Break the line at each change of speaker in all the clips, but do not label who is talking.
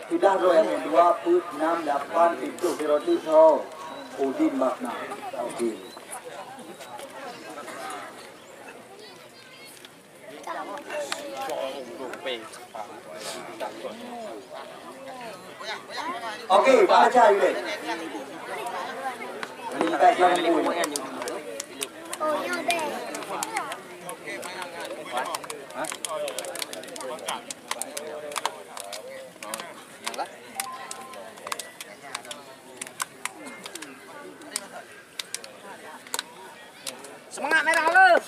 Sudah roh yang kedua put 68 itu Biroti Show Udin Makna Udin. Oke, baca ini. Ini kita jangan buat.
Semangat merah lu.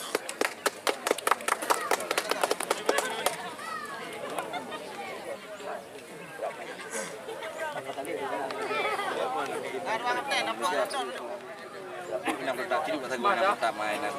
Yang pertama ini bukan yang pertama mainan.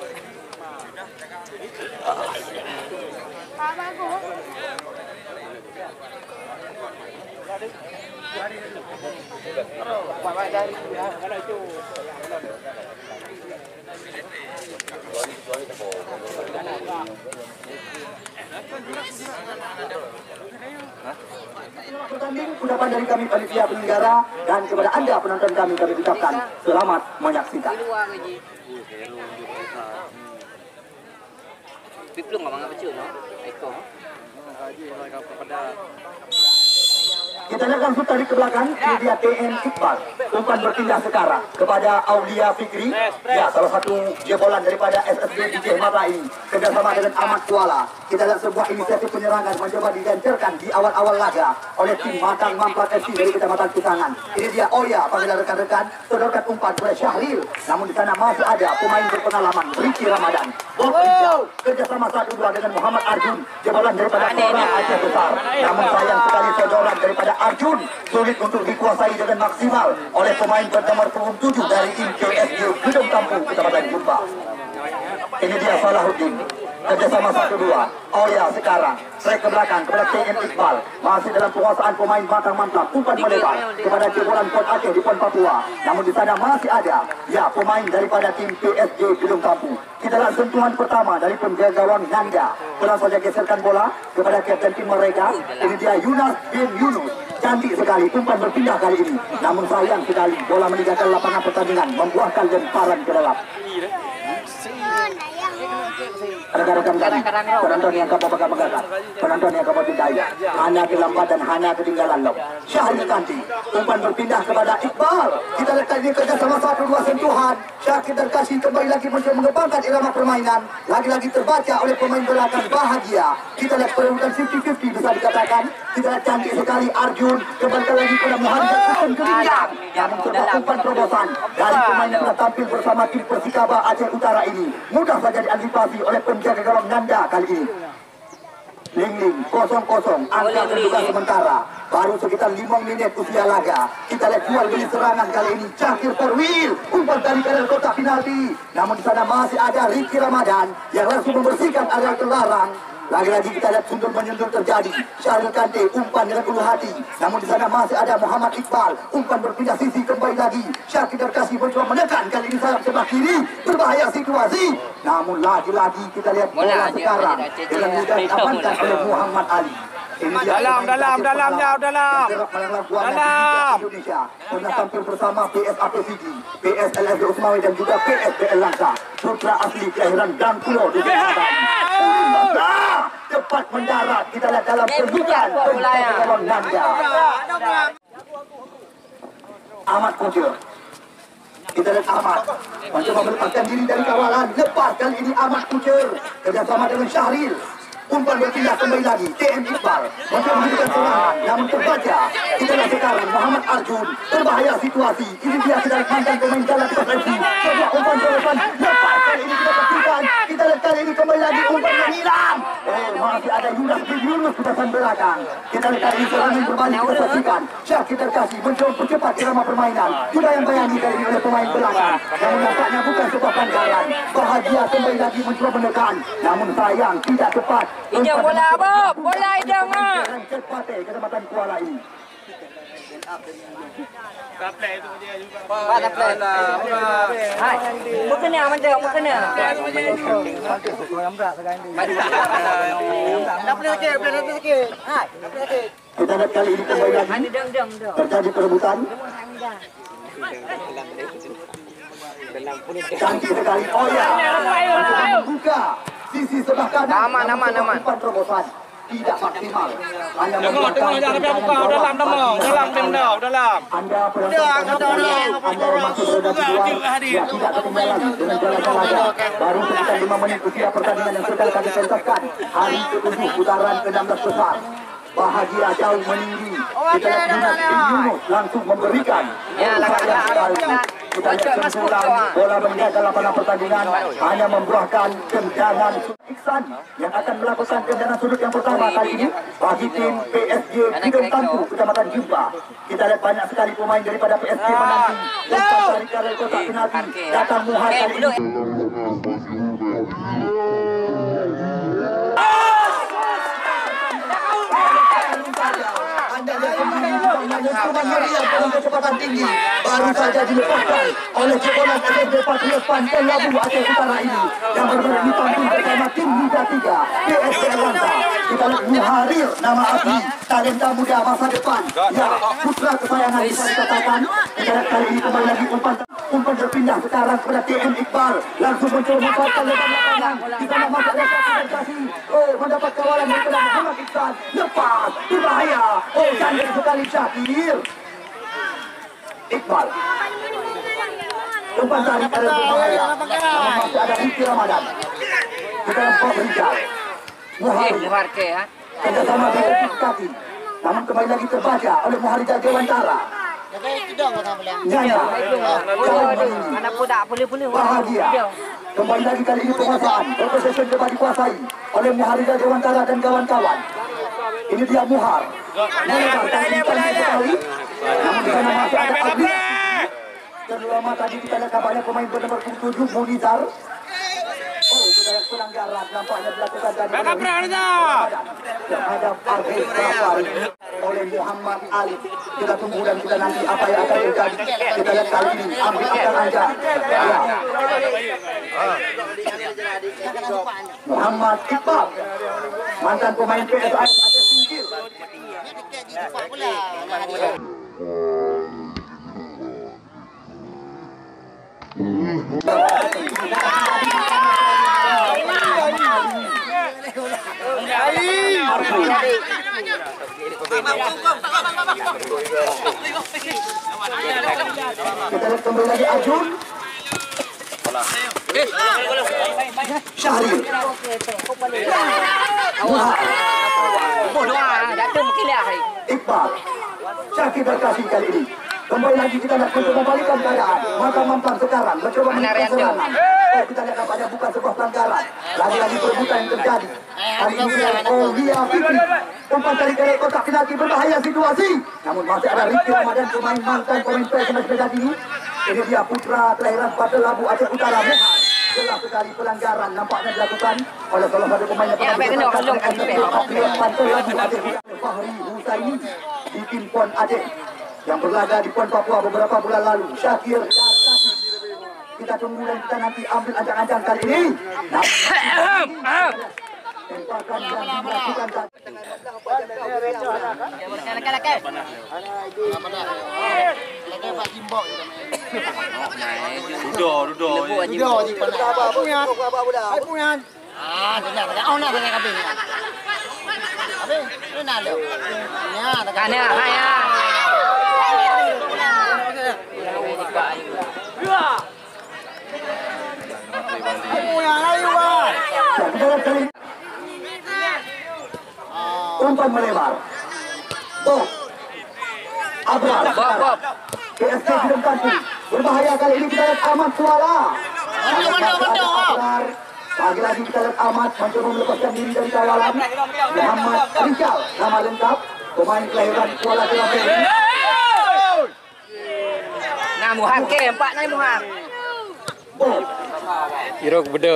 Pertanding ucapan dari kami panitia penyelenggara dan kepada Anda penonton kami ucapkan selamat menyaksikan.
Piplung nggak mangga kecil, no? Eko.
Kita lihat langsung tarik ke belakang, ini dia TN Iqbal. Umpan berpindah sekarang kepada Aulia Fikri. Ya, salah satu jebolan daripada SSB DJ Mata ini. Kerjasama dengan Ahmad Kuala. Kita lihat sebuah inisiatif penyerangan mencoba digencarkan di awal-awal laga oleh tim Matang Mamprat FC dari Kecamatan Kusangan. Ini dia Oya, panggilan rekan-rekan, sodorkan umpan kepada Syahril. Namun di sana masih ada pemain berpengalaman, Ricky Ramadan. Kerjasama 1-2 dengan Muhammad Arjun, jebolan daripada Kora Aceh Besar. Namun sayang sekali sodoran daripada Arjun sulit untuk dikuasai dengan maksimal oleh pemain bernomor 7 dari tim PSG Gedung Kampung Kecamatan Jumpa. Ini dia Salahuddin. Kerjasama 1-2. Oh ya, sekarang strike ke belakang kepada TN Iqbal. Masih dalam penguasaan pemain Matang Mantap. Umpan melebar kepada jebolan Port Aceh di Pon Papua. Namun di sana masih ada ya pemain daripada tim PSG Gedung Kampung. Kita lihat sentuhan pertama dari penjaga gawang Nanda. Kurang saja geserkan bola kepada kapten tim mereka. Ini dia Yunas bin Yunus. Cantik sekali umpan berpindah kali ini. Namun sayang sekali bola meninggalkan lapangan pertandingan, membuahkan lemparan ke dalam. Rekan-rekan kami, penonton yang kamu pegang-pegang, penonton yang kamu cintai, hanya kelambatan, hanya ketinggalan loh. Syahril Kanti, umpan berpindah kepada Iqbal. Kita lihat ini kerjasama 1-2 sentuhan. Syakir dan Kasih kembali lagi mencoba mengembangkan irama permainan. Lagi-lagi terbaca oleh pemain belakang Bahagia. Kita lihat perebutan 50-50 bisa dikatakan. Kita lihat cantik sekali Arjun, kembalikan lagi kepada Muhammad Kusun Kelinggang yang mencoba umpan terobosan dari pemain yang sudah tampil bersama tim Persikaba Aceh Utara ini. Mudah saja diantisipasi oleh penjaga gawang Nanda kali ini. Ling-ling 0-0, angka kedudukan sementara. Baru sekitar 5 menit usia laga. Kita lihat jual beli serangan kali ini. Syakir Perwil, umpan dari kanan kotak penalti. Namun di sana masih ada Ricky Ramadan yang langsung membersihkan area terlarang. Lagi-lagi kita lihat sundur-menyundur terjadi. Syahril Kante umpan dengan ulu hati. Namun di sana masih ada Muhammad Iqbal. Umpan berpindah sisi kembali lagi. Syakir dan Kasih mencoba menekan kali ini sayap sebelah kiri. Berbahaya situasi. Namun lagi-lagi kita lihat bola sekarang dengan mudah diamankan oleh Muhammad Ali.
Dalam.
Indonesia pernah tampil bersama PSAP Fiji, PSLFD Usmawi dan juga PSBL Langsa. Putra asli kelahiran Dangkulo di cepat mendarat. Kita lihat dalam kedudukan gawang Nanda. Ahmad Kucur. Kita lihat Ahmad mencoba melepaskan diri dari kawalan. Lepas kali ini Ahmad Kucur kerjasama dengan Syahril. Umpan berpindah kembali lagi. TN Iqbal mencoba memberikan serangan, namun terbaca. Kita lihat sekarang Muhammad Arjun. Berbahaya situasi. Ini dia sedang mantan pemain jalan kita berhenti. Coba umpan terobosan. Lepas kali ini kita pastikan. Kita lihat kali ini kembali lagi umpan yang hilang. Masih ada Yunas bin Yunus di depan belakang. Kita lihat kali ini serangan berbalik kita saksikan. Syakir dan Kasih mencoba percepat irama permainan. Sudah yang bayangi kali ini oleh pemain belakang. Namun nampaknya bukan sebuah pelanggaran. Bahagia kembali lagi mencoba menekan. Namun sayang tidak tepat.
Hidung bola Bob, bola hidung ah.
Cepat Kecamatan Kuala ini.
Play tu dia juga.
Pada play. Hai. Bukan ni aman dia, bukan ni. Dah play sikit, play sikit. Hai, play sikit.
Kita lihat kali ini kembali lagi terjadi perebutan. Cantik sekali. Oh ya, membuka sisi sebelah kanan. Aman. Terobosan tidak maksimal. Hanya
Tengok, jangan biar buka. Dalam.
Anda Anda masuk berada di luar. Ya, tidak ketinggalan dengan jalan-jalan. Baru sekitar 5 menit usia pertandingan yang sedang kami pentaskan. Hari ke-7 putaran ke-16 besar. Bahagia jauh meninggi. Kita lihat Yunus langsung memberikan. Kita lihat sempulang bola menjaga lapangan pertandingan hanya membuahkan tendangan Iksan yang akan melakukan tendangan sudut yang pertama kali ini bagi tim PSG Hidung Tampu Kecamatan Jumpa. Kita lihat banyak sekali pemain daripada PSG menanti umpan dari karel kotak penalti datang Muhar kali ini. Anda lihat sendiri Sulaiman Maria dalam kecepatan tinggi baru saja dilepaskan oleh jebolan SSB Patriot Pantai Labu Aceh Utara ini yang bermain ditampil bersama tim Liga 3 PSG Rwanda. Kita lihat Muharir nama asli talenta muda masa depan ya putra kesayangan bisa dikatakan. Kita lihat kali ini kembali lagi umpan berpindah sekarang kepada TM Iqbal langsung mencoba memanfaatkan lebar lapangan di sana masuk ada satu mendapat kawalan dari Muhammad Iksan lepas berbahaya. Cantik sekali Syakir Iqbal. Umpan tarik ada berbahaya. Masih ada Rizky Ramadan. Kita nampak Rizal Muharid kerjasama dengan kaki. Namun kembali lagi terbaca oleh Muharid Dewantara. Nyanya Bahagia. Kembali lagi kali ini penguasaan. Possession dapat dikuasai oleh Muharid Dewantara dan kawan-kawan. Ini dia Muhar. Melebarkan umpannya sekali. Namun di sana masih ada Abdi. Terlama tadi kita lihat kabarnya pemain bernomor 7 Munizar. Kita lihat pelanggaran nampaknya dilakukan dari terhadap Arif Rafari oleh Muhammad Ali. Kita tunggu dan kita nanti apa yang akan terjadi. Kita lihat kali ini ambil akan aja. Muhammad Iqbal mantan pemain PSIS Aceh Singkil. Kita lihat kembali lagi Ajun Syahril Iqbal Syakir berkasih kali ini. Kembali lagi kita lihat untuk membalikan keadaan. Maka mampan sekarang mencoba menekan serangan. Kita lihat apanya bukan sebuah pelanggaran. Lagi-lagi perebutan yang terjadi. Hari ini Aulia Fikri. Umpan dari karel kotak penalti berbahaya situasi. Namun masih ada Rizky Ramadan pemain mantan pemain PSMS Medan ini. Ini dia putra kelahiran Pantai Labu Aceh Utara. Jelas sekali pelanggaran nampaknya dilakukan oleh salah satu pemain yang pernah dikatakan SSB Pantai Labu Aceh Utara. Fahri Husaini di tim PON Aceh yang berlaga di PON Papua beberapa bulan lalu. Syakir kita tunggu dan kita nanti ambil ancang-ancang kali ini. Tempakan yang dilakukan tadi. Umpan melebar. Abrar. PSG Hidung Tampu. Berbahaya kali ini kita lihat Ahmad Suara. Lagi-lagi kita lihat Ahmad mencoba melepaskan diri dari kawalan. Muhammad Rizal nama lengkap pemain kelahiran Kuala Lumpur.
Nah, Muhar ke empat naik Muhar.
Irok beda.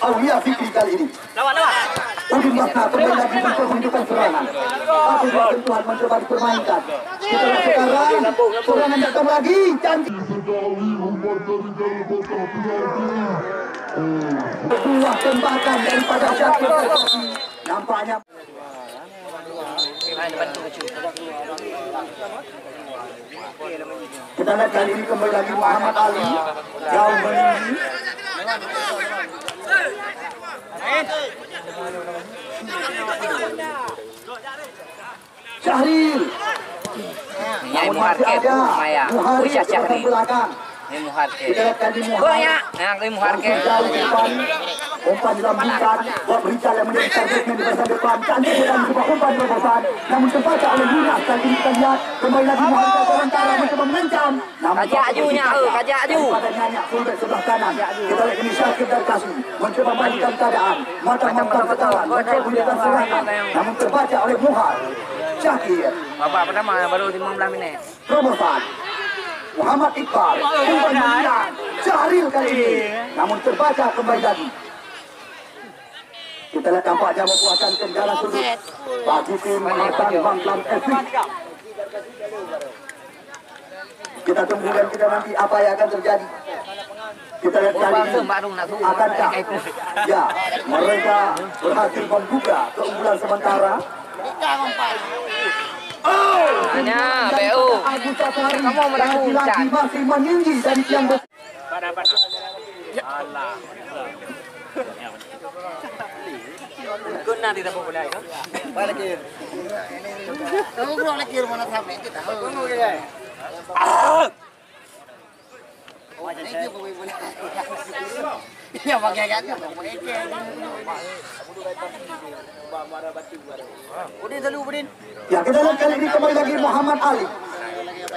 Aulia Fikri kali ini.
Lawan.
Udin Basna kembali lagi mencoba menunjukkan serangan. Tapi sentuhan mencoba dipermainkan. Kita lihat sekarang serangan datang lagi. Cantik. Sebuah tembakan daripada Syakir. nampaknya kita lihat kali ini kembali lagi Muhammad Ali jauh meninggi. Syahril
Yang muharke Maya. Usia Syahri. Ini muharke.
kita lihat kali ini
Banyak. Yang ini muharke.
jauh di depan umpan dilambungkan buat Richard yang menjadi targetnya di bagian depan cantik dan sebuah umpan terobosan namun terbaca oleh Yunas. Kali ini kita lihat kembali lagi Muhammad Karantara mencoba mengancam
Kajak ajunya, kajak aju.
pada nyanyak fullback sebelah kanan kita lihat ini Syakir dan Kasih mencoba memainkan keadaan mata-mata sekarang mencoba memberikan serangan namun terbaca oleh Muhar Syakir
Bapak pertama baru 15 menit.
terobosan Muhammad Iqbal umpan menang Syahril kali ini namun terbaca kembali lagi. Kita lihat tampaknya membuahkan kendala sudut bagi tim Hasan Bangklam FC. Kita tunggu dan kita nanti apa yang akan terjadi. Kita lihat kali ini akankah ya mereka berhasil membuka keunggulan sementara.
Hanya BU. Kamu melakukan
masih meninggi dari tiang besi.
Guna tidak boleh kan?
Kamu belum lagi mana sampai kita. Iya pakai kan?
Ya kita lihat kali ini kembali lagi Muhammad Ali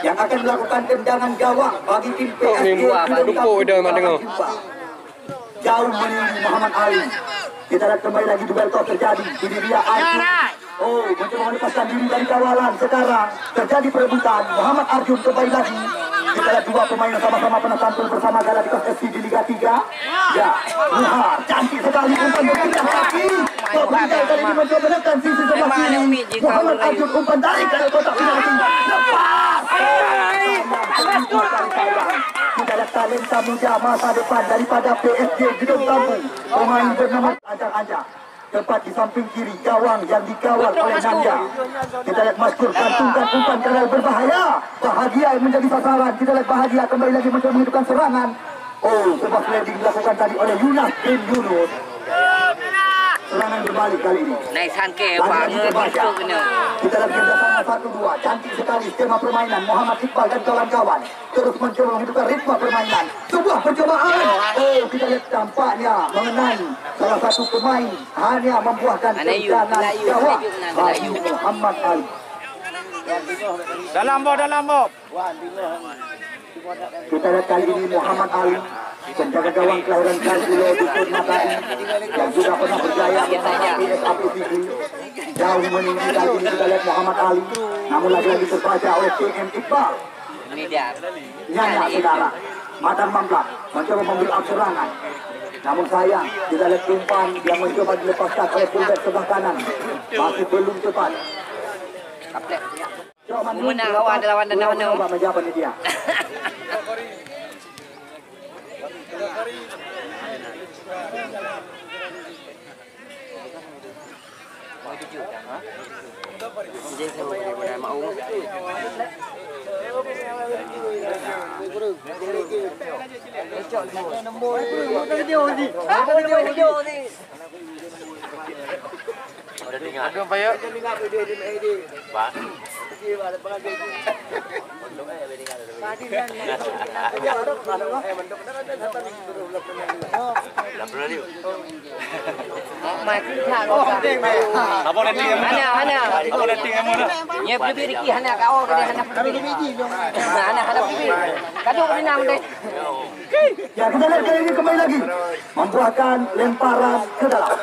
yang akan melakukan tendangan gawang bagi tim PSG. Jauh meninggi Muhammad Ali. Kita lihat kembali lagi duel top terjadi. Ini dia Arjun. Oh, mencoba melepaskan diri dari kawalan. Sekarang terjadi perebutan. Muhammad Arjun kembali lagi. Kita lihat dua pemain yang sama-sama pernah tampil bersama Galacticos FC di Liga 3. Ya, Muhar cantik sekali umpan berpindah kaki. Berpindah kali ini mencoba menekan sisi sebelah kiri. Muhammad Arjun umpan dari ke kotak penalti. Lepas. Kita lihat talenta muda masa depan daripada PSG Gedung Kampung. Pemain bernama Anjang-Anjang. Tepat di samping kiri gawang yang dikawal oleh Nanda. Kita lihat Maskur kantungkan umpan karena berbahaya. Bahagia yang menjadi sasaran. Kita lihat Bahagia kembali lagi mencoba menghidupkan serangan. Oh, sebuah sliding dilakukan tadi oleh Yunas bin Yunus. Serangan berbalik kali ini.
Naik sanke banget itu kena.
Kita lihat kerjasama 1-2. Cantik sekali skema permainan Muhammad Iqbal dan kawan-kawan. Terus mencoba menghidupkan ritme permainan. Sebuah percobaan. Oh, kita lihat tampaknya mengenai salah satu pemain. Hanya membuahkan tendangan gawang bagi Muhammad Ali.
Dalam boh.
Kita lihat kali ini Muhammad Ali, penjaga gawang kelahiran Kalkulo Dukun Matai, yang juga pernah berjaya bersama PSAP Fikri. Jauh meninggi kali ini kita lihat Muhammad Ali, namun lagi-lagi terbaca oleh TM Iqbal.
Ini dia.
Nyanyak sekarang, Madan Mamlak mencoba membeli serangan. Namun sayang, kita lihat umpan yang mencoba dilepaskan oleh fullback sebelah kanan. Masih belum cepat.
Menang lawan lawan dan lawan.
Coba menjawab dia.
Jadi saya boleh mau.
Aduh, Pak ya. Pak. Apa rating em?
Hana.
Apa rating em mana?
Nya beli Riki hana kau ke hana beli. Hana beli. Kadang beli nang deh.
Ya kita lihat kali ini kembali lagi membuahkan lemparan ke dalam.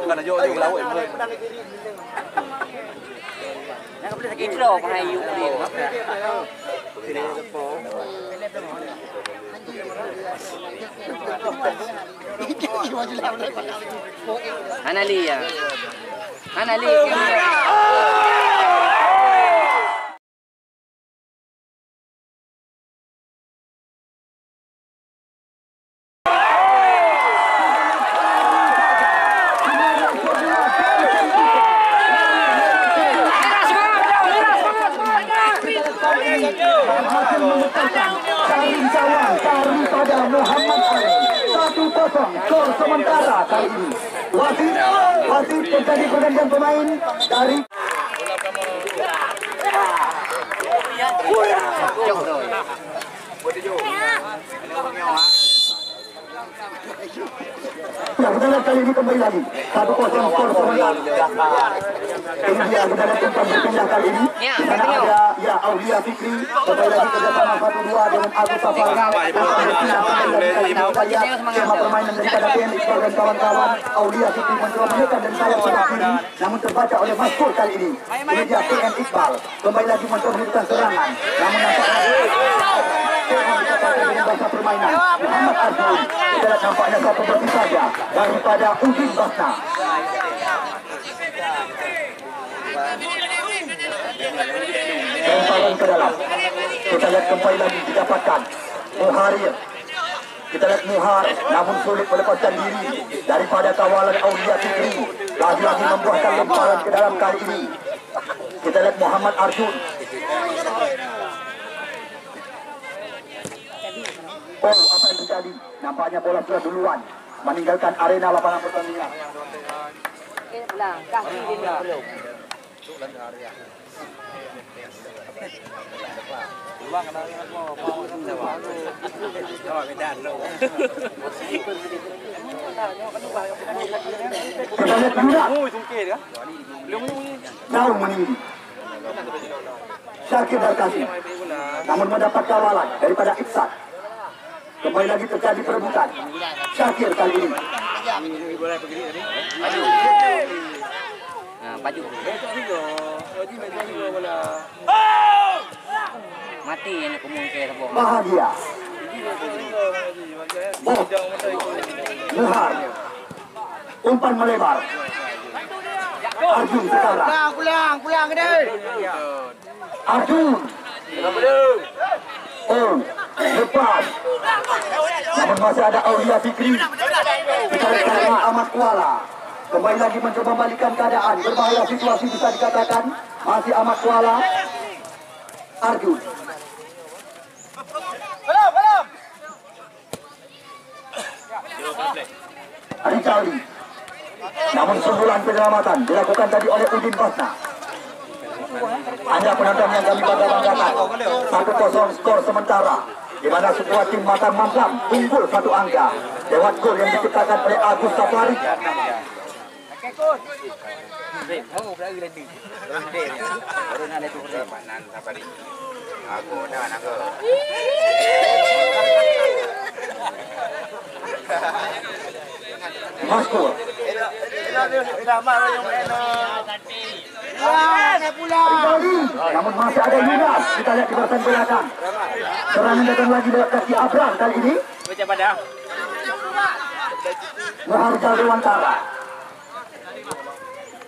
Bukan aja orang laut.
Itu pahayu dia. Hana li.
gawang daripada Muhammad Ali. 1-0 skor sementara kali ini. Wasit terjadi pergantian pemain dari ya, kita lihat kali ini kembali lagi 1-0 skor sementara. Ini dia kita lihat tempat berpindah kali ini. Di sana ada ya Aulia Fikri kembali lagi kerjasama 1-2 dengan Agus Safar. Kita lihat skema permainan daripada TN Iqbal dan kawan-kawan. Aulia Fikri mencoba menekan dan sayap sebelah kiri, namun terbaca oleh Maskur kali ini. Ini dia TN Iqbal kembali lagi mencoba menunjukkan serangan, namun nampaknya bahasa permainan Muhammad Arjun. Kita lihat nampaknya satu bersih saja daripada Udin Basna. Lemparan ke dalam. Kita lihat kembali lagi didapatkan Muharir. Kita lihat Muhar namun sulit melepaskan diri daripada kawalan Aulia Fikri. Lagi-lagi membuahkan lemparan ke dalam kali ini. Kita lihat Muhammad Arjun. Oh, apa yang terjadi? Nampaknya bola sudah duluan meninggalkan arena lapangan pertandingan. Kita lihat juga. Jauh meninggi. Syakir Darkasi namun mendapat kawalan daripada Iksan. Kembali lagi terjadi perebutan. Syakir kali ini.
Baju. Mati ini kemungkinan bohong.
Bahagia. Muhar. Umpan melebar. Arjun sekarang.
Pulang ke dia.
Arjun. Lepas. Namun masih ada Aulia Fikri. Kita lihat Ahmad Kuala. Kembali lagi mencoba balikan keadaan. Berbahaya situasi bisa dikatakan. Masih Ahmad Kuala. Arjun.
Belum.
Rizali. Namun sundulan penyelamatan dilakukan tadi oleh Udin Basna. Anda penonton yang kami bangga-banggakan. 1-0 skor sementara, di mana sebuah tim Matan Mamlam unggul satu angka lewat gol yang diciptakan oleh Agus Safari. Maskur. Namun masih ada Yunas. Kita lihat di barisan belakang. Serangan datang lagi lewat kaki Abraham kali ini. Menghargai Dewantara.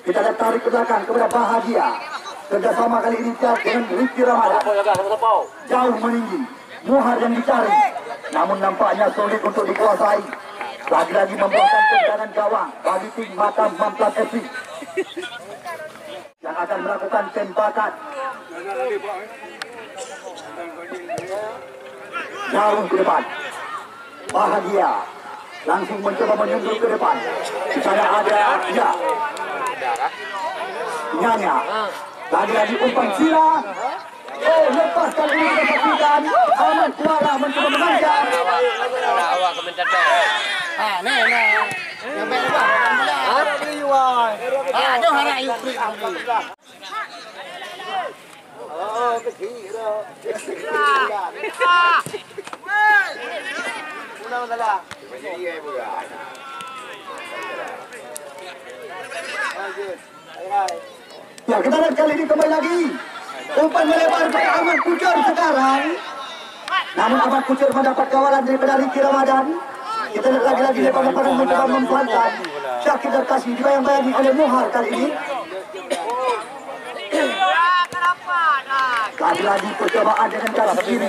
Kita lihat tarik ke belakang kepada Bahagia. Kerjasama kali ini dengan Rizky Ramadan. Jauh meninggi. Muhar yang dicari. Namun nampaknya sulit untuk dikuasai. Lagi-lagi membuahkan tendangan gawang bagi tim Matan Mamlam FC yang akan melakukan tembakan jauh ke depan. Bahagia langsung mencoba menyundul ke depan. Di sana ada ya Nyanya. Lagi-lagi umpan sila. Oh, lepas kali ini dipastikan Ahmad Kuala mencoba menangkap.
Awak komentar dah.
Yang baik apa? Ada beli yuan. Ada harap yuk beli. Oh, kecil. Pulang dah.
Ya, kita lihat kali ini kembali lagi. Umpan melebar ke Ahmad Kucur sekarang. Namun Ahmad Kucur mendapat kawalan daripada Rizky Ramadan. Kita lihat lagi-lagi lebar-lebaran mencoba membuatkan Syakir Darkasi dibayang-bayangi oleh Muhar kali ini. Lagi-lagi percobaan dengan cara kiri.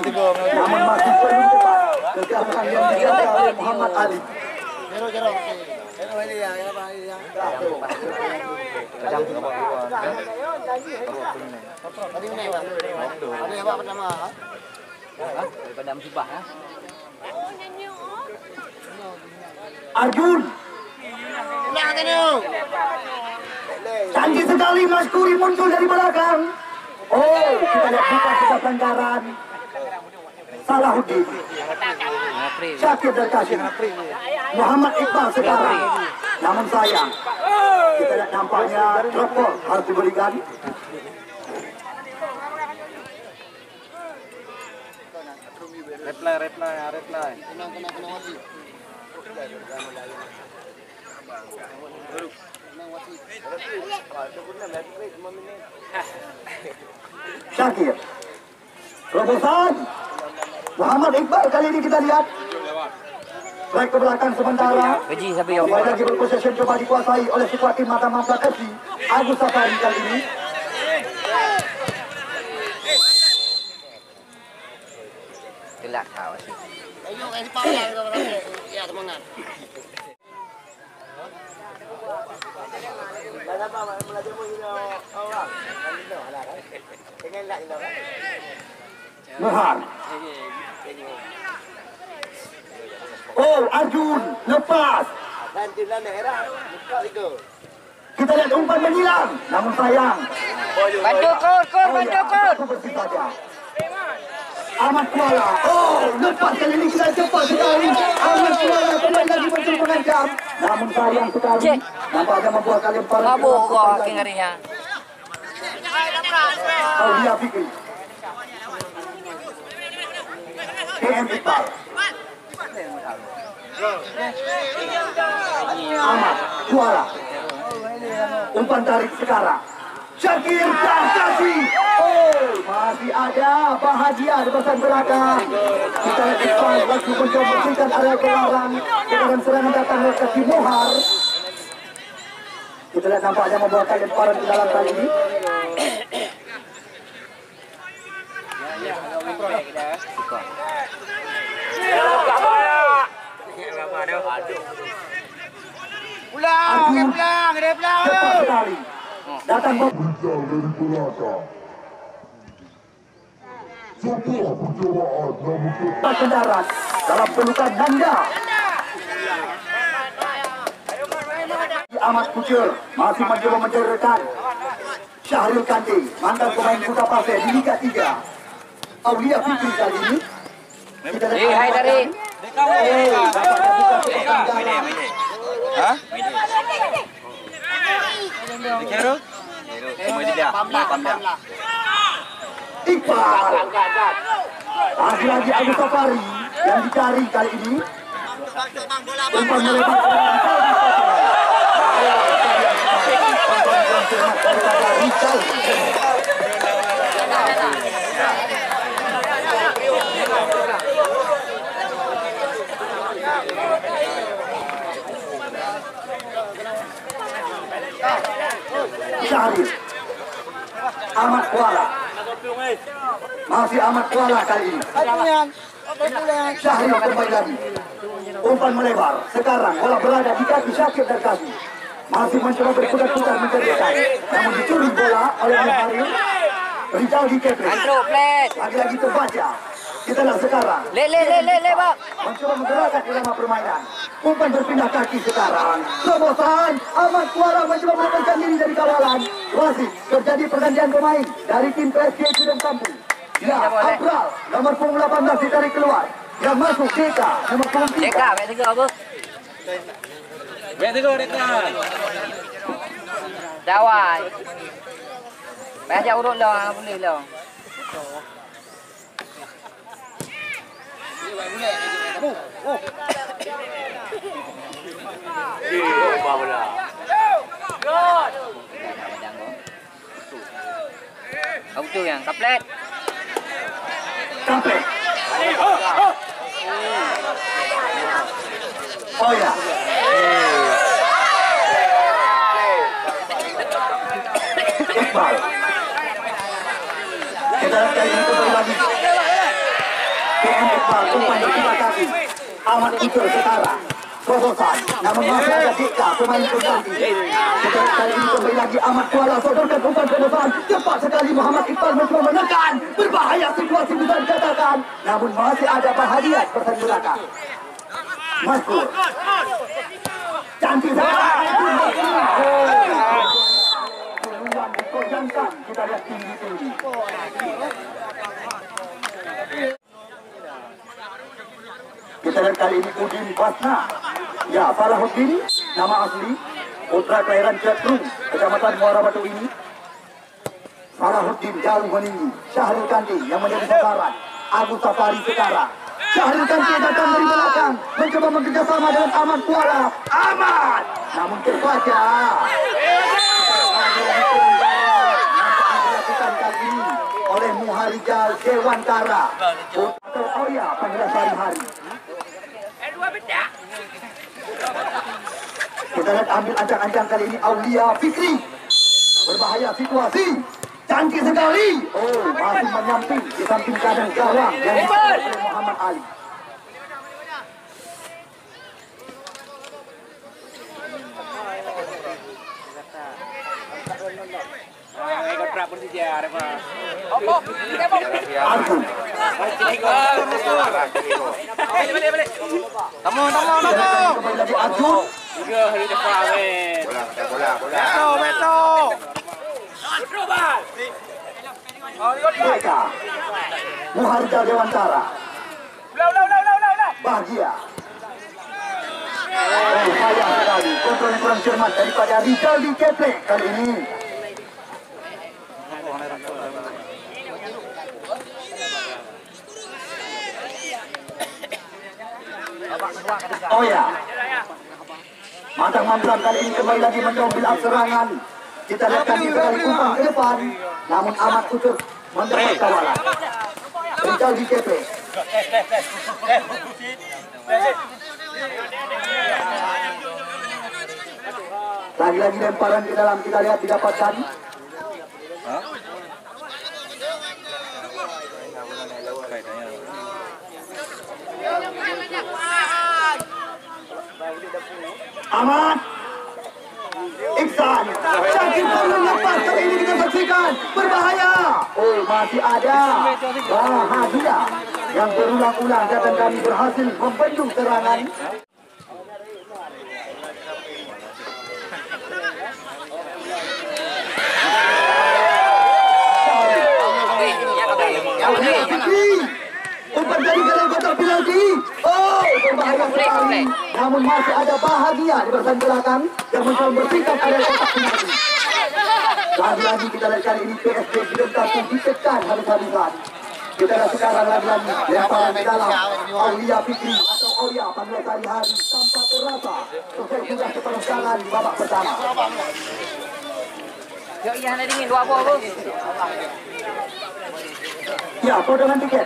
Namun masih belum tepat. Kegagalan yang dijaga oleh Muhammad Ali.
Daripada musibah ya.
Arjun. Canggih sekali Mas Kuri muncul dari belakang. Oh, kita lihat bukan sebuah pelanggaran. Salahuddin, Syakir dan Kasim, Muhammad Iqbal sekarang. Namun sayang, kita lihat nampaknya drop ball harus diberikan.
Reply.
Syakir, terobosan Muhammad Iqbal kali ini kita lihat. Baik ke belakang sementara.
Gaji sampai yang
Kembali lagi berpossession coba dikuasai oleh skuad tim Mata-Mata FC. Agus Safari kali ini.
gelak kau sih.
Ayo kasih panggilan ke orang. Ya, semangat.
Mohan. Oh, Arjun lepas. Kita lihat umpan menghilang, namun sayang.
Bantu kur, bantu kur.
Bersih saja. Ahmad Kuala. Oh, lepas kali ini kita cepat sekali. Ahmad Kuala kembali lagi muncul mengancam. Namun sayang sekali. Nampaknya membuat lemparan.
Mabuk kau king harinya.
Aulia Fikri. PM Iqbal. Ahmad Kuala. Umpan tarik sekarang. Syakir dan Kasih. Oh, masih ada bahagia di bahasan belakang. Kita lihat Iqbal lagi mencoba bersihkan area kelarang. Dengan serangan datang oleh Kasih Mohar. Kita lihat nampaknya membawakan lemparan ke dalam kali ini.
Pulang.
Cepat sekali. Datang dari belakang. Sebuah percobaan namun kendaraan dalam pelukan Nanda. Ahmad Kucur masih mencoba menceritakan. Syahril Kandi, mantan pemain Kota Pasir di Liga 3. Aulia Fikri kali ini.
Hai dari.
Hah? Dikira?
Iqbal. Lagi-lagi Agus Safari yang dicari kali ini. Umpan melebar. Syarif Ahmad Kuala. Masih Ahmad Kuala kali ini. Syarif kembali lagi. Umpan melebar. Sekarang bola berada di kaki Syakir dan Kasih. Masih mencoba berputar-putar menceritakan. Namun dicuri bola oleh Syarif. Rizal di Kepler. Lagi-lagi terbaca. Kita lihat sekarang.
Le, Bang.
Mencoba menggerakkan irama permainan. Umpan berpindah kaki sekarang. Terobosan. Ahmad Kuala mencoba melepaskan diri dari kawalan. Wasit, terjadi pergantian pemain dari tim PSG Sudam Kampung. Ya, Abral, nomor punggung 18 ditarik keluar. Yang masuk Deka, nomor punggung 3.
Deka, baik tiga apa?
Deka.
Dawai. Baik jauh urut lah, boleh lah. Kau tu yang kaplet.
Kaplet. Oh ya. Iqbal. Kita lihat kali ini kembali lagi. PM Iqbal umpan berpindah kaki. Ahmad Kucur sekarang. terobosan. Namun masih ada Dika, pemain pengganti. Kali ini kembali lagi Ahmad Kuala sodorkan umpan terobosan. Cepat sekali Muhammad Iqbal mencoba menekan. Berbahaya situasi bisa dikatakan. Namun masih ada Bahadiat bersanderakan. Masuk. Cantik sekali. Peluang digoyangkan. Kita lihat tinggi-tinggi. Kita lihat kali ini Udin Basna. Ya, Salahuddin, nama asli. Putra kelahiran Cetrung, Kecamatan Muara Batu ini. Salahuddin jauh meninggi. Syahril Kanti yang menjadi sasaran. Agus Safari sekarang. Syahril Kanti datang dari belakang. Mencoba bekerjasama dengan Ahmad Kuala. Ahmad! Namun terbaca. Dilakukan kali ini oleh Muharijal Dewantara. Atau Oya panggilan sehari-hari. Kita lihat ambil ancang-ancang kali ini Aulia Fikri. Berbahaya situasi. Cantik sekali. Oh, masih menyamping di samping kanan gawang yang dipakai oleh Muhammad Ali. Arjun.
Tamo.
Kembali lagi Arjun.
Beto.
Mereka Muharijal Dewantara. Bahagia. Oh, sayang sekali. Kontrol yang kurang cermat daripada Rizal di Keple kali ini. Oh ya, Matang Mamlan kali ini kembali lagi mencoba serangan. Kita lihat kami sekali umpan ke depan, namun amat putus mendapat kawalan. Rizal di KP. Lagi-lagi lemparan ke dalam, kita lihat didapatkan. Ahmad Iksan cantik bola lepas kali ini kita saksikan berbahaya. Oh, masih ada Bahagia yang berulang-ulang dan kami berhasil membendung serangan. Umpan dari galang kotak penalti. Oh, berbahaya sekali. Namun masih ada Bahagia di barisan belakang yang mencoba bersihkan area kotak penalti. Lagi-lagi kita lihat kali ini PSG Gedung ditekan habis-habisan. Kita lihat sekarang lagi-lagi lemparan ke dalam Aulia Fikri atau Oya panggilan sehari-hari tanpa terasa. Selesai sudah separuh jalan di babak pertama.
Yuk, iya, ada dingin. Dua apa?
Ya, potongan tiket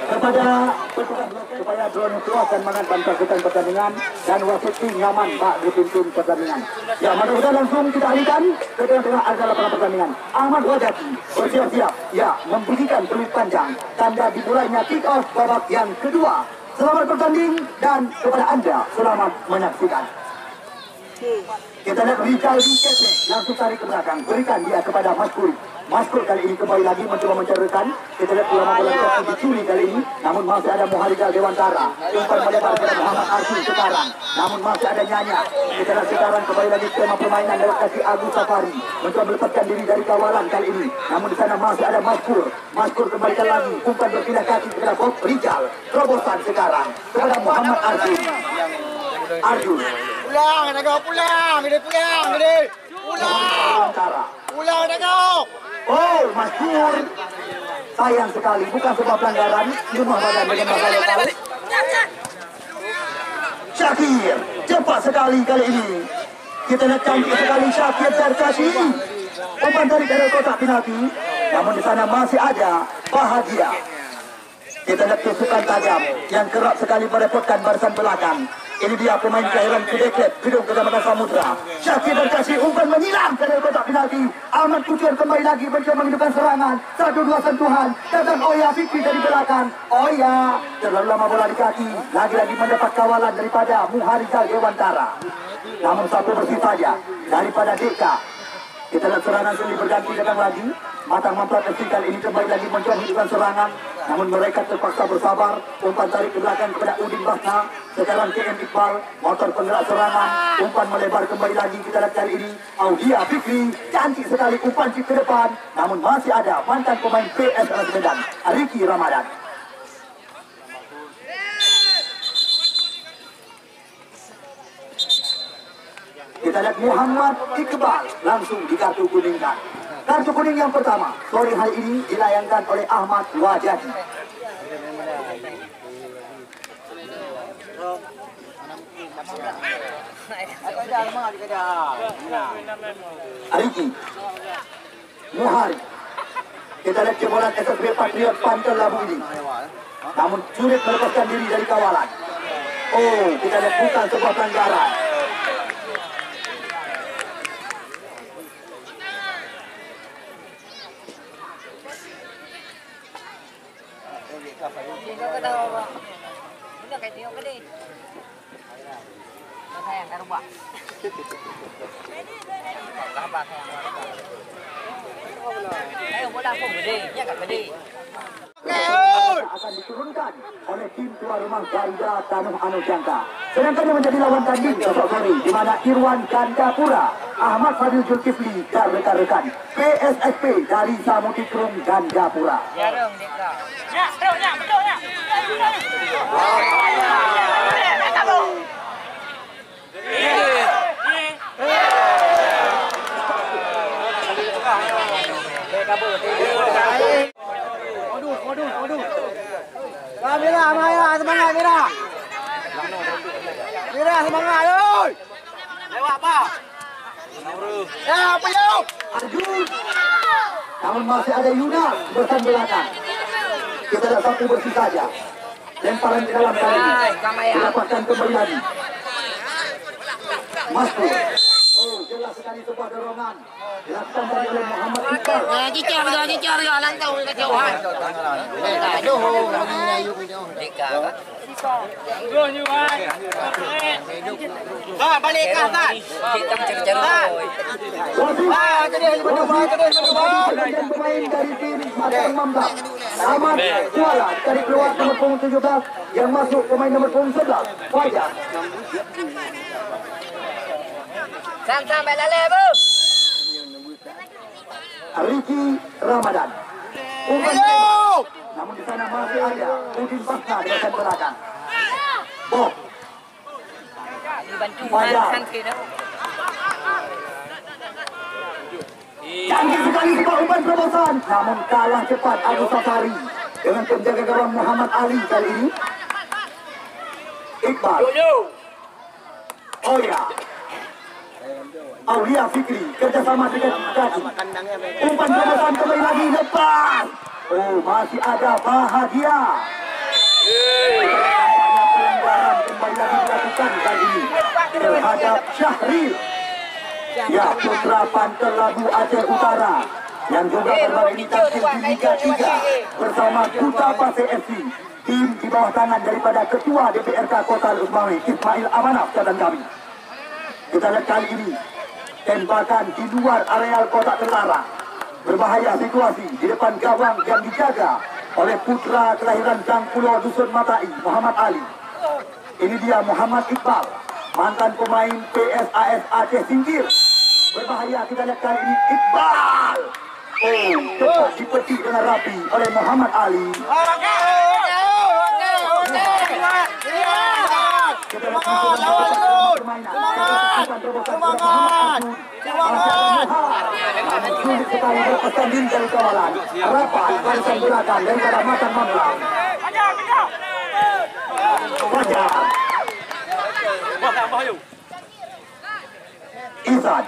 kepada petugas supaya drone keluar dan mengantar keputusan pertandingan dan wasit nyaman Pak dipimpin pertandingan. Ya, mudah-mudahan langsung kita alihkan ke tengah harga lapangan pertandingan. Ahmad Wajati bersiap-siap, ya, membunyikan peluit panjang tanda dimulainya kick off babak yang kedua. Selamat bertanding dan kepada Anda selamat menyaksikan. Kita lihat Rizal di Kepe langsung tarik ke belakang, berikan dia kepada Maskur. Maskur kali ini kembali lagi mencoba mencarikan. Kita lihat ulama bola kaki dicuri kali ini, namun masih ada Muharijal Dewantara. Umpan melebar kepada Muhammad Arfi sekarang, namun masih ada Nyanya. Kita lihat sekarang kembali lagi skema permainan lewat kaki Agus Safari, mencoba melepaskan diri dari kawalan kali ini. Namun di sana masih ada Maskur. Maskur kembalikan lagi, umpan berpindah kaki kepada Bob Rizal. Terobosan sekarang kepada Muhammad Arfi. Arjun.
Pulang, nak kau pulang, gede pulang, gede. Pulang. Pulang, nak kau.
Oh, Maskur. Sayang sekali, bukan sebuah pelanggaran. Rumah badan dengan bahaya tahu. Syakir, cepat sekali kali ini. Kita lihat cantik sekali Syakir terkasih. Umpan dari kotak penalti. Namun di sana masih ada Bahagia. Kita lihat tusukan tajam yang kerap sekali merepotkan barisan belakang. Ini dia pemain kelahiran Kedeklep, Gedung Kecamatan Samudra. Syakir dan Kasih umpan menyilang ke dalam kotak penalti. Ahmad Kucur kembali lagi mencoba menghidupkan serangan. 1-2 sentuhan. Datang Oya Fikri dari belakang. Oya terlalu lama bola di kaki. Lagi-lagi mendapat kawalan daripada Muharizal Dewantara. Namun satu bersih saja daripada Deka. Kita lihat serangan sendiri berganti datang lagi. Matang Mamprat FC kali ini kembali lagi mencoba menghidupkan serangan. Namun mereka terpaksa bersabar. Umpan tarik ke belakang kepada Udin Basna. Sekarang KM Iqbal. Motor penggerak serangan. Umpan melebar kembali lagi. Kita lihat kali ini Aulia Fikri. Cantik sekali umpan ke depan. Namun masih ada mantan pemain PS Ras Medan, Ricky Ramadan. Kita lihat Muhammad Iqbal langsung di kartu kuningkan. Kartu kuning yang pertama sore hari ini dilayangkan oleh Ahmad Wajadi. Ariki Muhari. Kita lihat jebolan SSB Patriot Pantel Labu ini. Namun sulit melepaskan diri dari kawalan. Oh, kita lihat bukan sebuah pelanggaran. Akan diturunkan oleh tim tuan rumah Ganda Tanuh Anu Jangka. Sedangkan yang menjadi lawan tanding besok sore di mana Irwan Gandapura, Ahmad Fadil Zulkifli dan rekan-rekan PSSP dari Samutikrung Gandapura.
Waduh. Mira, semangat Mira. Mira, semangat, oi. Lewat apa? Ya, apa yuk?
Arjun. Namun masih ada Yuna bersama belakang. Kita lihat satu bersih saja. Lemparan ke dalam kali ini. Didapatkan kembali lagi. Masuk. Oh, jelas sekali sebuah dorongan. Dilakukan tadi oleh Muhammad Iqbal.
Cicar lang tahu kejauhan.
Aduh, lagi ayo video. Balik ke atas.
Kita cari-cari.
Pemain dari tim Matang Mamprat. Ahmad Kuala dari keluar nomor punggung 17 yang masuk pemain nomor punggung 11. Fajar.
Sampai lale, Bu.
Ricky Ramadan. Namun di sana masih ada Udin Basna di bagian belakang. Bob. Fajar. Canggih sekali sebuah umpan terobosan. Namun kalah cepat Agus Safari dengan penjaga gawang Muhammad Ali kali ini. Iqbal. Oya. Aulia Fikri kerjasama dengan Kaki. Umpan terobosan kembali lagi lepas. Oh, masih ada Bahagia. Pelanggaran kembali lagi dilakukan kali ini terhadap Syahril. Ya, putra Pantel Labu Aceh Utara yang juga bermain di tampil di Liga 3 bersama Kuta Pasir FC. Tim di bawah tangan daripada Ketua DPRK Kota Usmawi Ismail Amanaf dan kami. Kita lihat kali ini tembakan di luar areal kotak terlarang. Berbahaya situasi di depan gawang yang dijaga oleh putra kelahiran Jangpulo Dusun Matai, Muhammad Ali. Ini dia Muhammad Iqbal, mantan pemain PSAS Aceh Singkir. Berbahaya, kita lihat kali ini Iqbal. Oh, cepat dipetik dengan rapi oleh Muhammad Ali. Sulit sekali melepaskan diri dari kawalan. Rapat barisan belakang daripada Matang Mamprat. Fajar. Isan.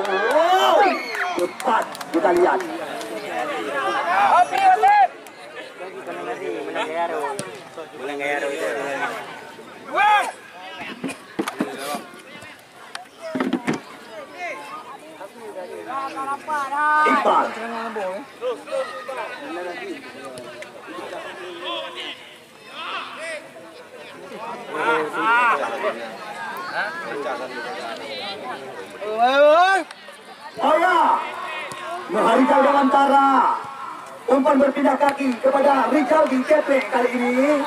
Oh, cepat kita lihat. Iqbal. Oya, Muharijal Dewantara. Umpan berpindah kaki kepada Rizal di Cepe kali ini.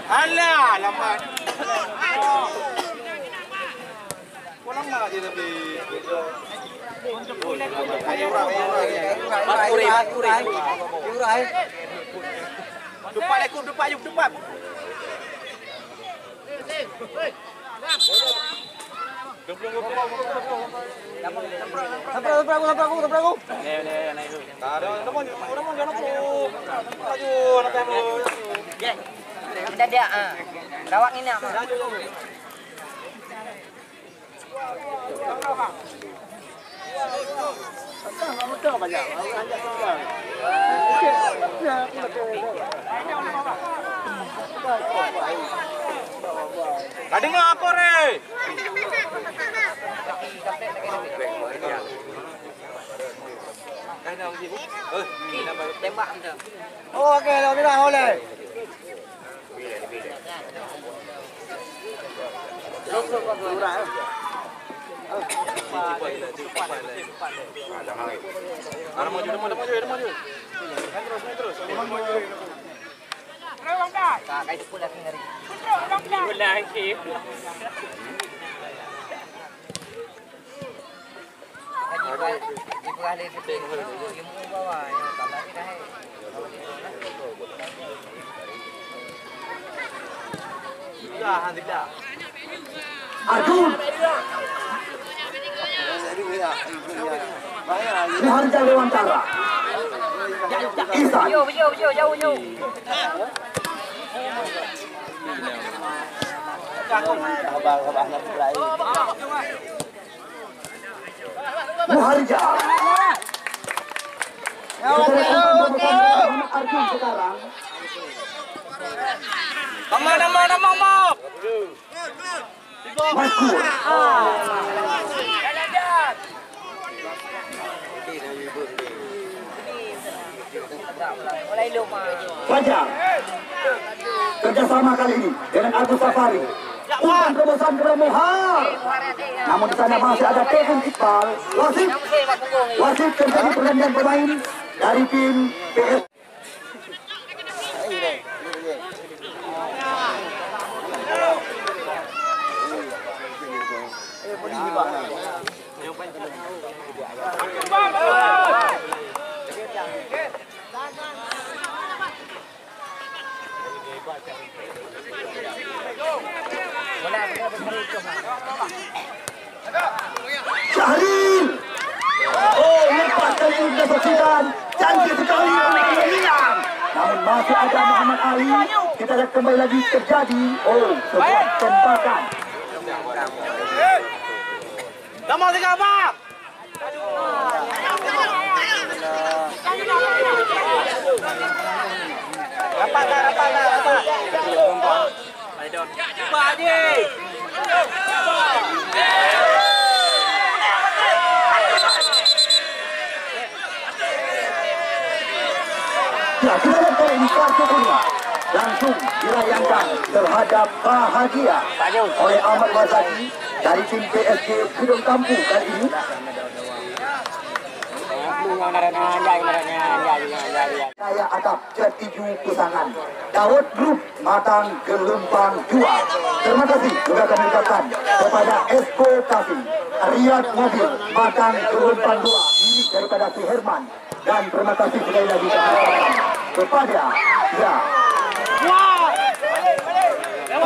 Alah, lambat. Pulang nak je tapi. Depan ekor, depan yuk, depan.
Ada dia. Rawak ini apa?
Tak dengar apa re?
Tembak tu.
Oh, okey, dah bila boleh.
Ada maju. Terus.
Tak kait pula ngeri. Ibu ahli kita ilmu bawa yang tak lagi dah.
Arjun. Muharijal Dewantara. Isan.
Jauh.
Muharijal. Arjun sekarang.
Nama.
Maskur.
Mulai lupa.
Fajar. Kerjasama kali ini dengan Agus Safari. Umpan terobosan kepada Muhar. Namun di sana masih ada TN Iqbal. Wasit terjadi pergantian pemain dari tim PS. Syahril. Oh, lepas kali ini kita saksikan. Cantik sekali hilang. Namun masih ada Muhammad Ali. Kita lihat kembali lagi terjadi. Oh, sebuah tembakan.
Nama tiga apa? Rapat. Cuba Haji.
Ya, kita lihat kali ini kartu kuning langsung dilayangkan terhadap Bahagia oleh Ahmad Wazaki dari tim PSG Gedung Kampu kali ini. Saya atap Jetiju Kusangan Daud Group Matang Gelumpang Jual. Terima kasih juga kami ucapkan kepada Esko Kasih Riyad Mobil Matang Gelumpang 2 milik daripada Si Herman. Dan terima kasih sekali lagi kepada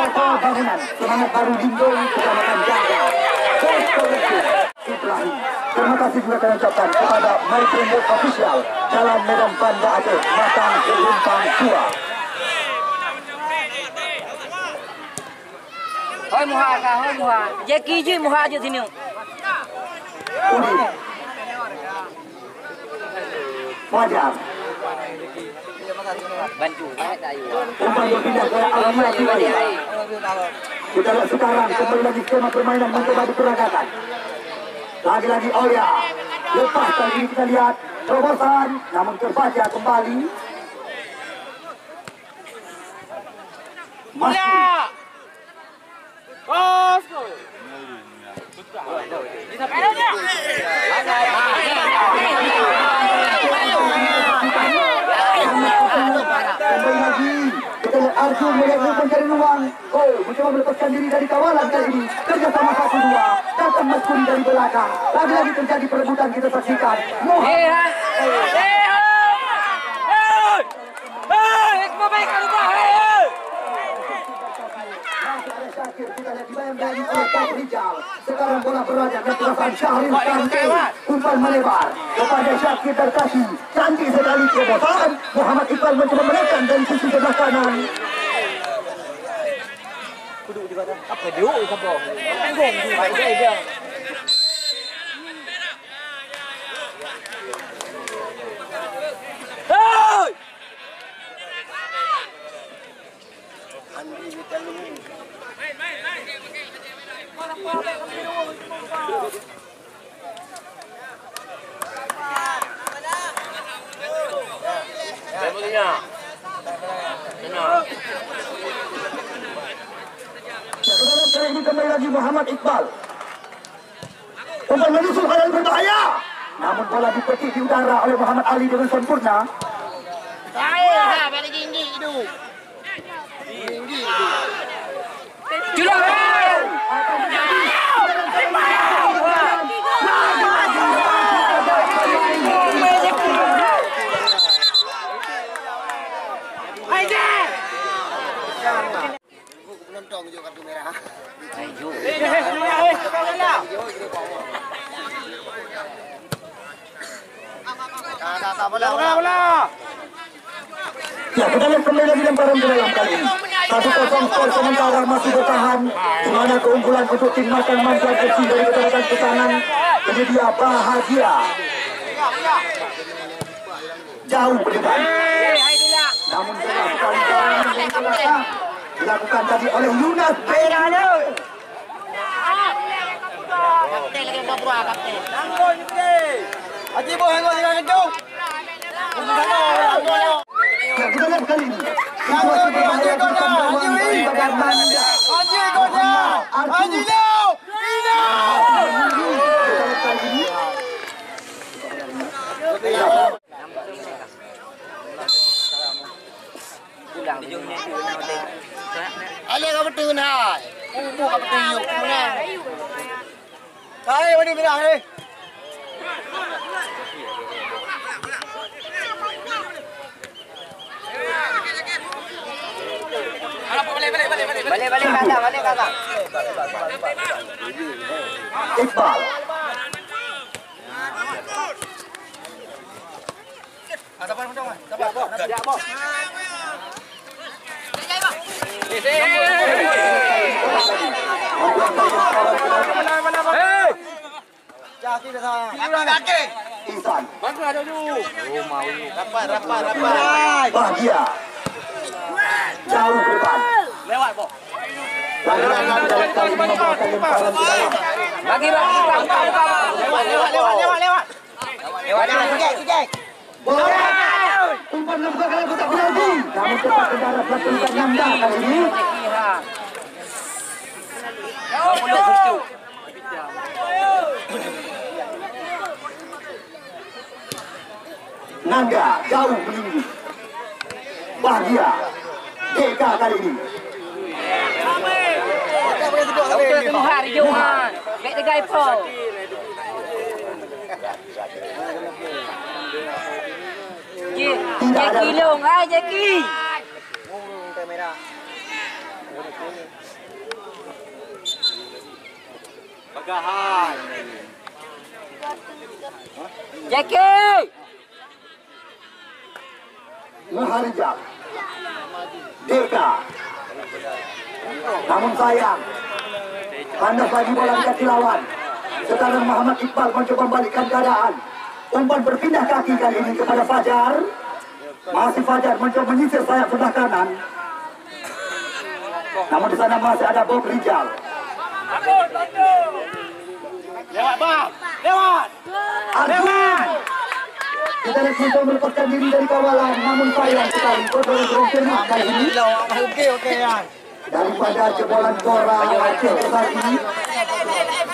Kapal bangunan semangat baru Lindung Kecamatan Jaga. Ibrahim. Terima kasih juga kami ucapkan kepada My Framework Official Jalan Medan Banda Aceh Matang Limpang 2.
Hoi muha kah, hoi muha. Jeki je muha je sini.
Udin. Wajar.
Bantu, tak ayu.
Umpan berpindah ke Aulia Fikri. Kita lihat sekarang kembali lagi skema permainan mencoba diperagakan. Lagi-lagi Aulia. Lepas kali ini kita lihat terobosan namun terbaca kembali. Masih.
Bos.
Kembali lagi kita lihat Arjun melihat mencari ruang. Oh, mencoba melepaskan diri dari kawalan kali ini. Kerjasama 1-2. Datang Mas Kuni dari belakang. Lagi-lagi terjadi perebutan kita saksikan. Muhammad. Kita lihat dibayang-bayangi oleh Pak Rijal. Sekarang bola berada dan perasaan Syahril Kanti. Umpan melebar kepada Syakir Terkasi. Cantik sekali terobosan. Muhammad Iqbal mencoba menekan dari sisi sebelah kanan.
Apa dia? Apa? Tanggung tu. Baik dia. Hei!
Kali ini kembali lagi Muhammad Iqbal. Umpan menyusul halal berbahaya. Namun bola dipetik di udara oleh Muhammad Ali dengan sempurna.
Balik tinggi itu. Tinggi.
Jual!
Penonton juga kartu merah. Tak bola.
Ya, kita lihat kembali lagi lemparan ke dalam kali ini. 1-0 skor sementara masih bertahan. Di mana keunggulan untuk tim Makan Mantuan FC dari Kecamatan Kesangan. Penyedia Bahagia. Jauh berdepan. Namun sekali dilakukan tadi oleh Yunas Benano.
Kapten lagi berapa kapten? Haji boh hengok dengan itu.
Ya, kita lihat kali ini. Situasi berbahaya di depan gawang
Haji golnya. Haji no. Ada kau betul nak? Buku kau betul yuk mana? Hai, mana bila ni? Balik kakak.
Iqbal. Insan.
Rapat.
Bahagia. Jauh ke depan.
Lewat, Bo.
Lagi-lagi kali ini membawakan lemparan ke dalam.
Bagi. Lewat.
Bola. Umpan lembaga kali kotak penalti. Namun cepat ke darat lakukan Nanda kali ini. Nanda jauh meninggi. Bahagia. DK kali ini.
Tengah hari Johan. Baik tegai pro. Jeki long, Jeki.
Bagahan.
Jackie!
Muharijab Deka. Namun sayang, kandas lagi bola di kaki lawan. Sekarang Muhammad Iqbal mencoba membalikkan keadaan. Umpan berpindah kaki kali ini kepada Fajar. Masih Fajar mencoba menyisir sayap sebelah kanan. Namun di sana masih ada Bob Rijal.
Lewat bang, lewat.
Arjun. Kita lihat mencoba melepaskan diri dari kawalan. Namun sayang sekali. Kodol kena kali ini.
Okey ya.
Daripada jebolan Kora Aceh tadi,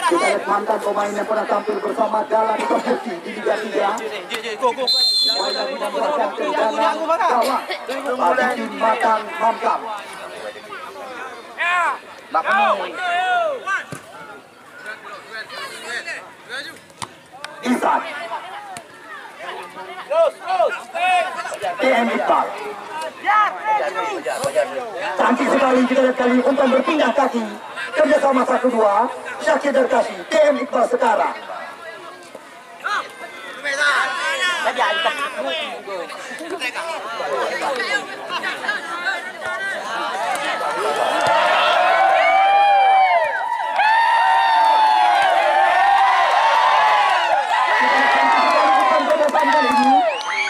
kita lihat mantan pemain yang pernah tampil bersama dalam kompetisi di Liga 3.
Go.
Mainan menampilkan tendangan gawang pada tim Batang Hamkam. Isan TM Iqbal. Cantik sekali kita lihat kali umpan berpindah kaki. Kerjasama 1-2 Syakir Darkashi, TM Iqbal sekarang.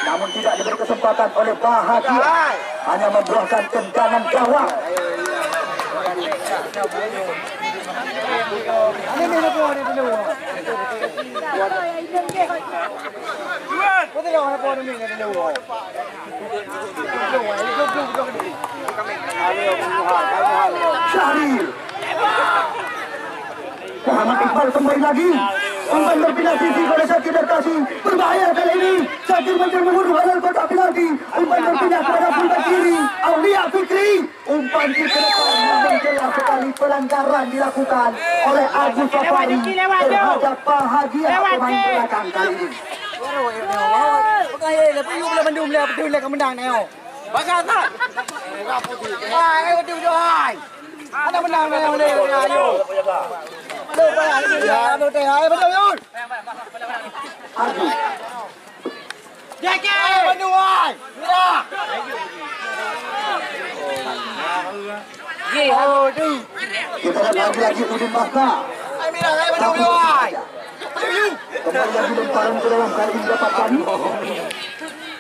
Namun tidak diberi kesempatan oleh Bahagia, hanya membuahkan tendangan gawang. Syahril Muhammad Iqbal kembali lagi. Umpan berpindah sisi oleh Syakir Darkashi. Berbahaya kali ini. Syakir mencoba membunuh halal kotak penalti. Umpan berpindah kepada fullback kiri Aulia Fikri. Umpan di depan namun jelas sekali pelanggaran dilakukan oleh Agus Safari terhadap Bahagia pemain belakang kali ini.
Bagasan. Ada menang yang boleh ayo.
Agus
Jackie, bantuan. Mira.
kita lihat lagi Udin Basna.
Mira, bantuan.
Kembali lagi lemparan ke dalam kali ini dapatkan.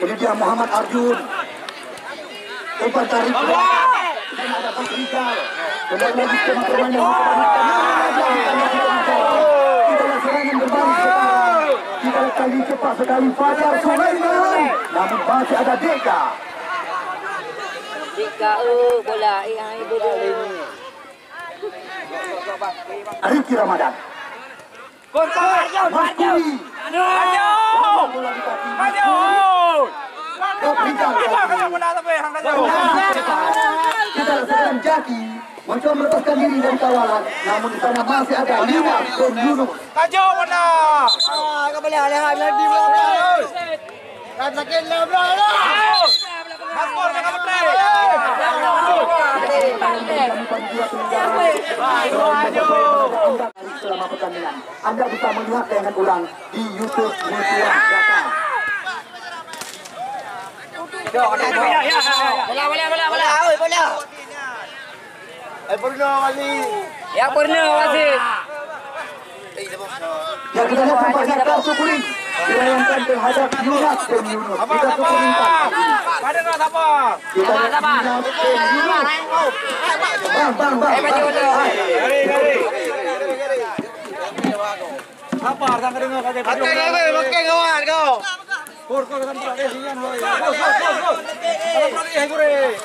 Ini dia Muhammad Arjun. Umpan tarik. Ada Bob Rijal. Kembali lagi ke permainan yang kita lihat serangan berbalik sekarang. Kita lihat kali cepat sekali Fajar Sulaiman. Namun masih ada Deka.
Deka bola ai bola.
Riki Ramadan. Maskuri. Bola di kaki. Bob Rijal. Kita lihat Jaki mencoba melepaskan diri dari kawalan. Namun di sana masih ada Lina dan Yunus.
Kajau mana? Kau boleh lihat di belakang. Kau sakit lah belakang. Maskor jangan play.
Selama pertandingan, Anda bisa melihat tayangan ulang di YouTube Mutua Jakarta.
Bola.
Purna kali.
Ya purna masih.
Ya kita lihat tampaknya kartu kuning dilayangkan terhadap Yunus dan Yunus. Kita kuning kali.
Pada nak siapa?
Kita lihat Yunus dan Yunus. Bang.
Sabar, jangan dengar kata. Makan kawan kau. Kau kan tak ada sinyal. Go. Kalau pergi hegure.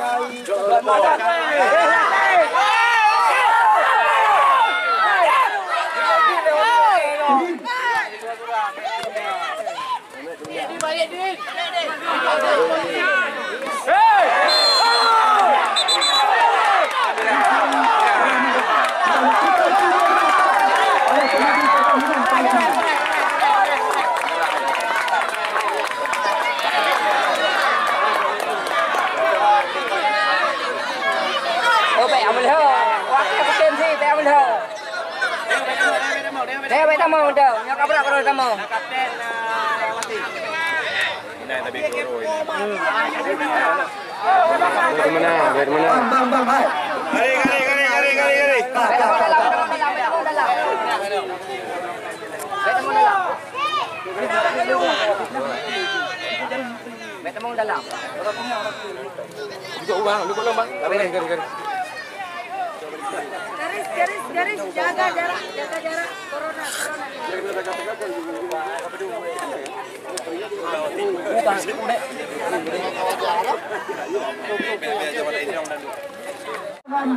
ไปเอาไปเถอะวัดเนี่ยก็เต็มที่ไปเอาไปเถอะเดี๋ยวไปทำมันเถอะยังกับเราก็ทำมัน
Bang, hai.
Kali.
Bertemu dalam.
Duduk bang, duduk bang. Garis.
Garis, jaga jarak corona.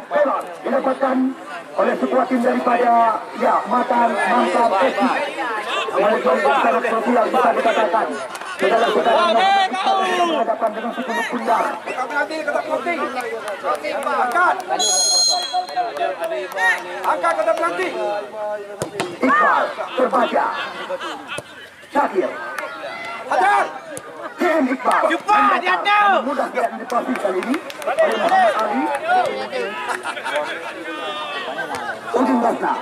Pelot didapatkan oleh sebuah tim daripada Matan Mangkam FC. Kemudian secara sosial bisa dikatakan saudara-saudara berhadapan dengan 10 pundar.
Angkat kata pelanti.
Iqbal terbaca. Syakir.
Hajar.
TN Iqbal.
Cepat dia tahu.
Mudah dia dipasih kali ini oleh Muhammad Ali. Ujung Basna.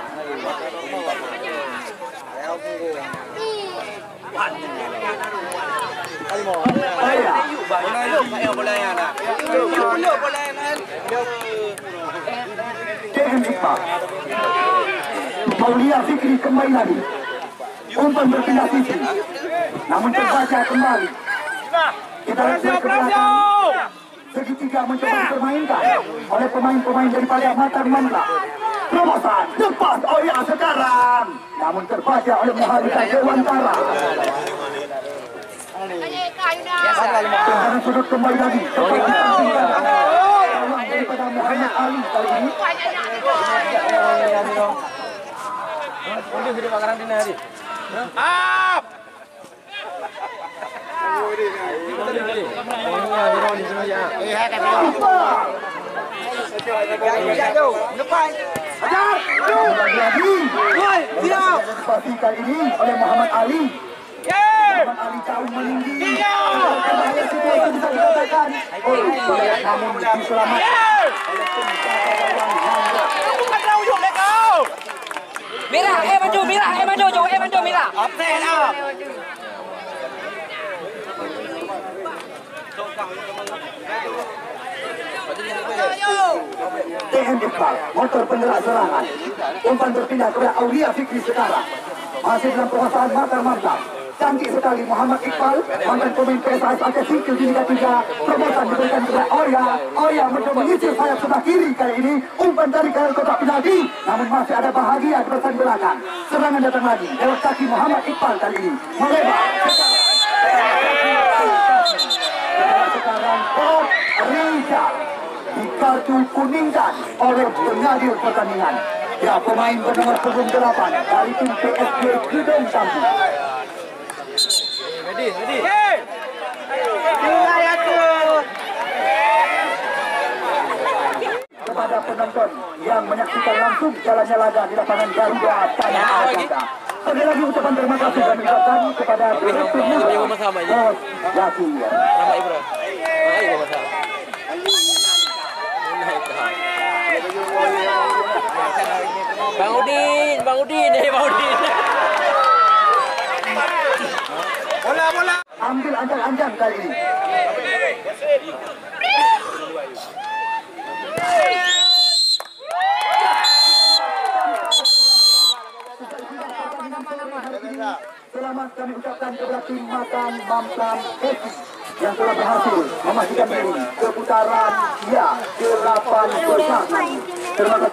TN Iqbal. Aulia Fikri kembali lagi. Umpan berpindah sisi. Namun terbaca kembali. Kita lihat ke belakang. Segitiga mencoba dipermainkan oleh pemain-pemain daripada Matan Mangla. Terobosan lepas Aulia sekarang. Namun terbaca oleh Muhadithah Dewantara. Tendangan sudut kembali lagi. Tepat dipastikan. Tolong daripada Muhammad Ali kali ini.
Up. Hajar.
Pasti kali ini oleh Muhammad Ali. Muhammad Ali jauh meninggi. Bahaya situasi bisa dikatakan. Namun diselamatkan oleh tim jaga gawang Mangla.
Mira, maju, Mira.
Stand up.
TN Iqbal, motor penggerak serangan. Umpan berpindah kepada Aulia Fikri sekarang. Masih dalam penguasaan Matan Mangla. Cantik sekali Muhammad Iqbal, mantan pemain PSIS Aceh Singkil di Liga 3. Terobosan diberikan kepada Aulia mencoba menyisir sayap sebelah kiri kali ini. Umpan dari kanan kotak penalti, namun masih ada bahagia di bagian belakang. Serangan datang lagi lewat kaki Muhammad Iqbal kali ini. Melebar. Sekarang Bob Rizal dikartu kuningkan oleh pengadil pertandingan. Ya, pemain bernomor 28 dari tim PSG Gedong Sambu.
Ready.
Kepada penonton yang menyaksikan langsung jalannya laga di lapangan Garuda Tanah Abang. Sekali lagi ucapan terima kasih kami ucapkan kepada Direktur Bos Zakir.
Bang Udin.
Bola.
Ambil anjang-anjang kali ini. Selamat kami ucapkan kepada tim Matan Mangla FC yang telah berhasil memastikan diri ke putaran ke-8 bersama. Terima kasih.